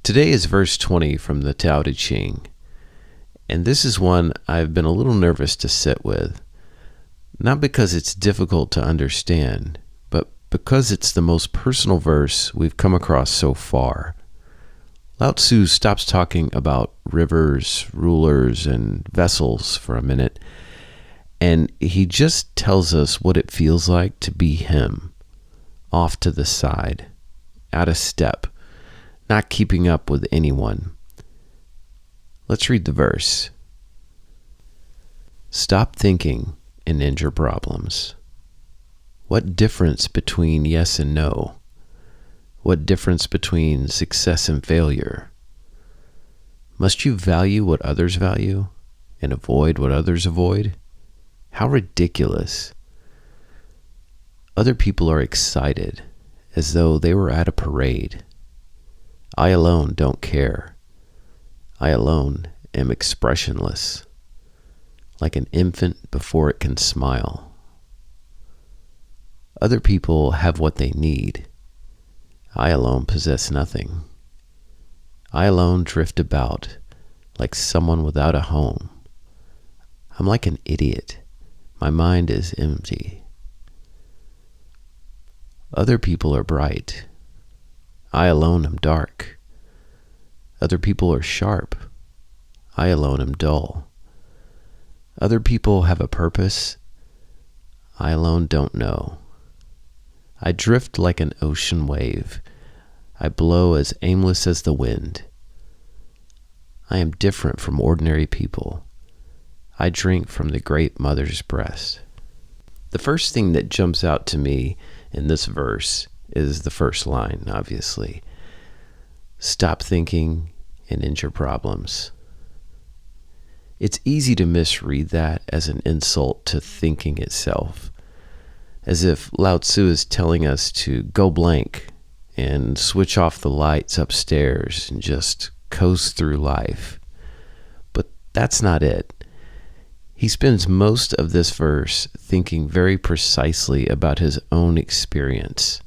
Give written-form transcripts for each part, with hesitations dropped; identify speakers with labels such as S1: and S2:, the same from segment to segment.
S1: Today is verse 20 from the Tao Te Ching, and this is one I've been a little nervous to sit with, not because it's difficult to understand, but because it's the most personal verse we've come across so far. Lao Tzu stops talking about rivers, rulers, and vessels for a minute, and he just tells us what it feels like to be him, off to the side, out of step, not keeping up with anyone. Let's read the verse. Stop thinking and end your problems. What difference between yes and no? What difference between success and failure? Must you value what others value and avoid what others avoid? How ridiculous. Other people are excited as though they were at a parade. I alone don't care. I alone am expressionless, like an infant before it can smile. Other people have what they need. I alone possess nothing. I alone drift about like someone without a home. I'm like an idiot. My mind is empty. Other people are bright. I alone am dark. Other people are sharp. I alone am dull. Other people have a purpose. I alone don't know. I drift like an ocean wave. I blow as aimless as the wind. I am different from ordinary people. I drink from the great mother's breast. The first thing that jumps out to me in this verse is the first line, obviously. Stop thinking and end your problems. It's easy to misread that as an insult to thinking itself, as if Lao Tzu is telling us to go blank and switch off the lights upstairs and just coast through life. But that's not it. He spends most of this verse thinking very precisely about his own experience,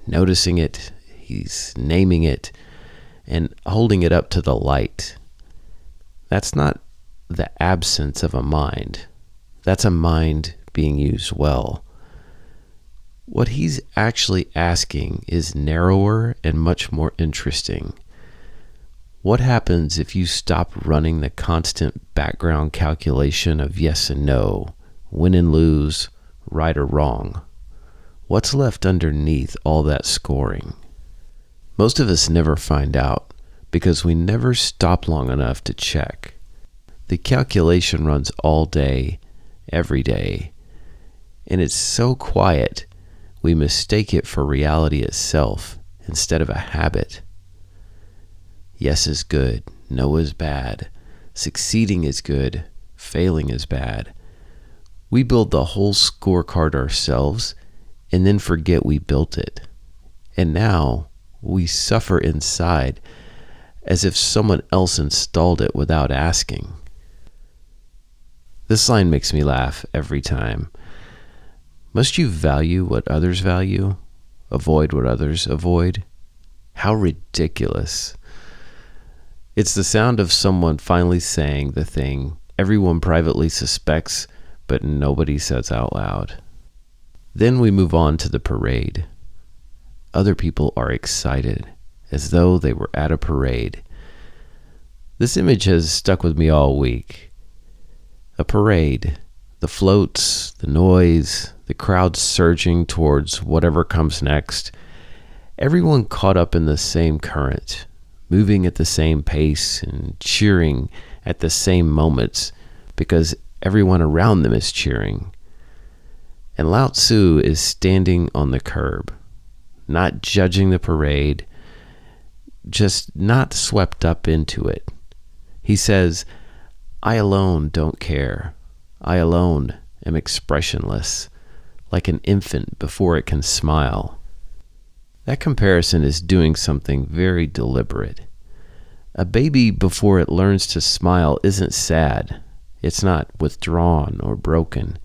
S1: noticing it, he's naming it, and holding it up to the light. That's not the absence of a mind. That's a mind being used well. What he's actually asking is narrower and much more interesting. What happens if you stop running the constant background calculation of yes and no, win and lose, right or wrong? What's left underneath all that scoring? Most of us never find out because we never stop long enough to check. The calculation runs all day, every day, and it's so quiet we mistake it for reality itself instead of a habit. Yes is good, no is bad, succeeding is good, failing is bad. We build the whole scorecard ourselves and then forget we built it. And now we suffer inside as if someone else installed it without asking. This line makes me laugh every time. Must you value what others value, avoid what others avoid? How ridiculous. It's the sound of someone finally saying the thing everyone privately suspects, but nobody says out loud. Then we move on to the parade. Other people are excited, as though they were at a parade. This image has stuck with me all week. A parade, the floats, the noise, the crowd surging towards whatever comes next. Everyone caught up in the same current, moving at the same pace and cheering at the same moments because everyone around them is cheering. And Lao Tzu is standing on the curb, not judging the parade, just not swept up into it. He says, I alone don't care. I alone am expressionless, like an infant before it can smile. That comparison is doing something very deliberate. A baby, before it learns to smile, isn't sad. It's not withdrawn or broken.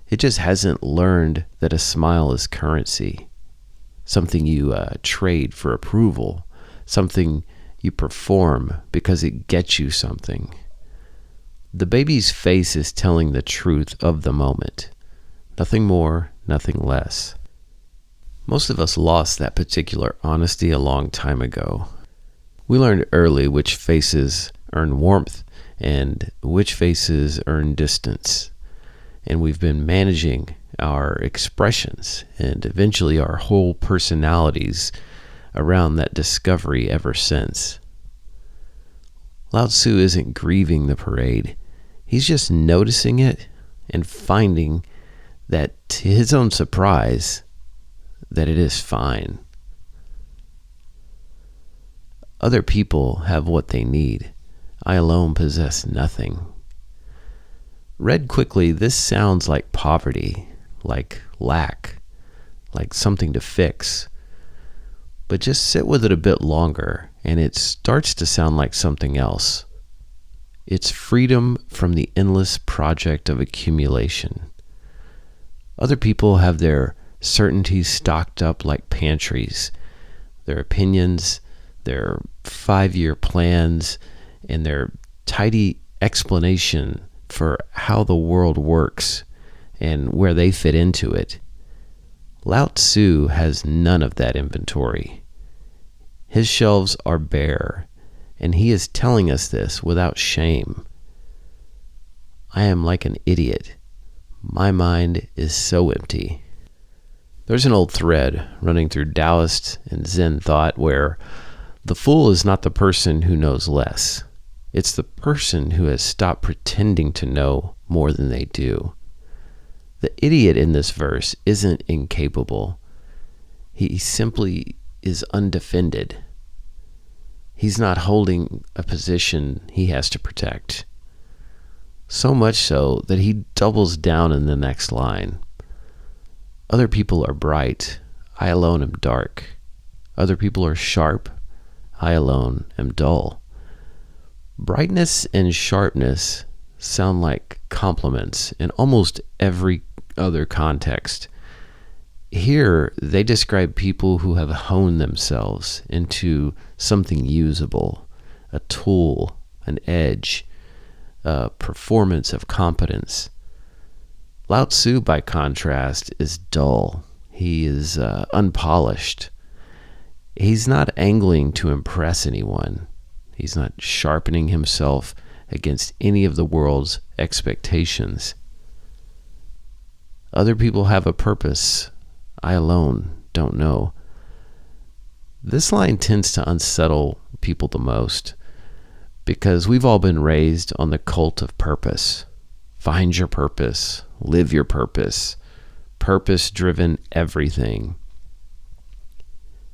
S1: It just hasn't learned that a smile is currency, something you trade for approval, something You perform because it gets you something. The baby's face is telling the truth of the moment. Nothing more, nothing less. Most of us lost that particular honesty a long time ago. We learned early which faces earn warmth and which faces earn distance. And we've been managing our expressions and eventually our whole personalities around that discovery ever since. Lao Tzu isn't grieving the parade. He's just noticing it and finding that, to his own surprise, that it is fine. Other people have what they need. I alone possess nothing. Read quickly, this sounds like poverty, like lack, like something to fix. But just sit with it a bit longer, and it starts to sound like something else. It's freedom from the endless project of accumulation. Other people have their certainties stocked up like pantries, their opinions, their 5-year plans, and their tidy explanation for how the world works and where they fit into it. Lao Tzu has none of that inventory. His shelves are bare, and he is telling us this without shame. I am like an idiot. My mind is so empty. There's an old thread running through Taoist and Zen thought where the fool is not the person who knows less. It's the person who has stopped pretending to know more than they do. The idiot in this verse isn't incapable. He simply is undefended. He's not holding a position he has to protect. So much so that he doubles down in the next line. Other people are bright. I alone am dark. Other people are sharp. I alone am dull. Brightness and sharpness sound like compliments in almost every other context. Here, they describe people who have honed themselves into something usable, a tool, an edge, a performance of competence. Lao Tzu, by contrast, is dull. He is unpolished. He's not angling to impress anyone. He's not sharpening himself against any of the world's expectations. Other people have a purpose. I alone don't know. This line tends to unsettle people the most because we've all been raised on the cult of purpose. Find your purpose. Live your purpose. Purpose-driven everything.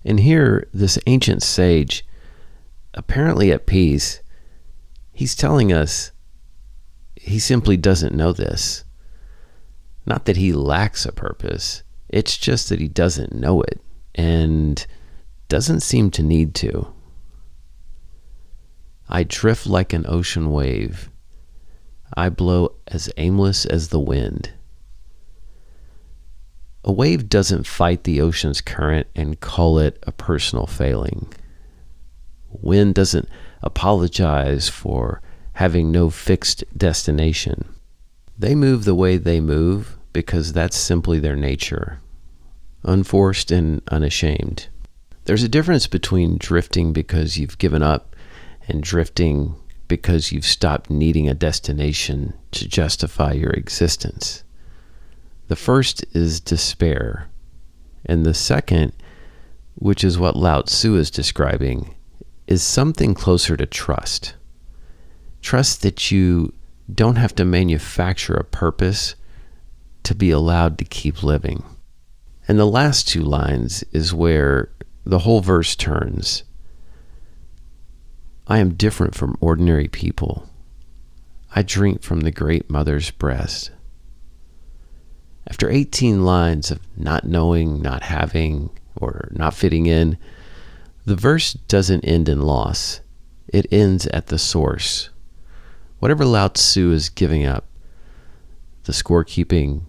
S1: And here, this ancient sage, apparently at peace, he's telling us he simply doesn't know this. Not that he lacks a purpose, it's just that he doesn't know it and doesn't seem to need to. I drift like an ocean wave. I blow as aimless as the wind. A wave doesn't fight the ocean's current and call it a personal failing. Wind doesn't apologize for having no fixed destination. They move the way they move because that's simply their nature, unforced and unashamed. There's a difference between drifting because you've given up and drifting because you've stopped needing a destination to justify your existence. The first is despair, and the second, which is what Lao Tzu is describing, is something closer to trust. Trust that you don't have to manufacture a purpose to be allowed to keep living. And the last two lines is where the whole verse turns. I am different from ordinary people. I drink from the great mother's breast. After 18 lines of not knowing, not having, or not fitting in, the verse doesn't end in loss. It ends at the source. Whatever Lao Tzu is giving up, the scorekeeping,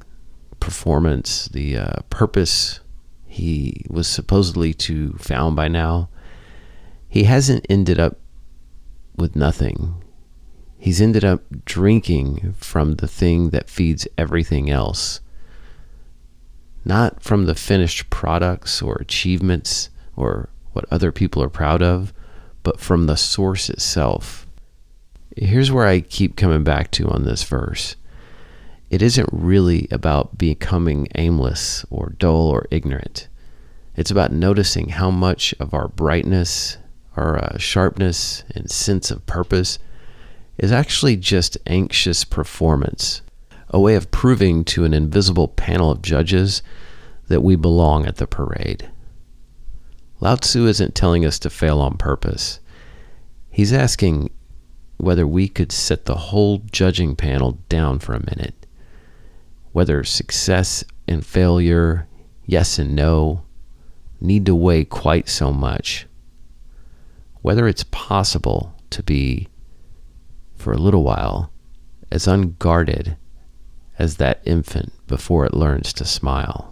S1: performance, the purpose he was supposedly to found by now, he hasn't ended up with nothing. He's ended up drinking from the thing that feeds everything else. Not from the finished products or achievements or what other people are proud of, but from the source itself. Here's where I keep coming back to on this verse. It isn't really about becoming aimless or dull or ignorant. It's about noticing how much of our brightness, our sharpness and sense of purpose is actually just anxious performance, a way of proving to an invisible panel of judges that we belong at the parade. Lao Tzu isn't telling us to fail on purpose. He's asking whether we could set the whole judging panel down for a minute. Whether success and failure, yes and no, need to weigh quite so much. Whether it's possible to be, for a little while, as unguarded as that infant before it learns to smile.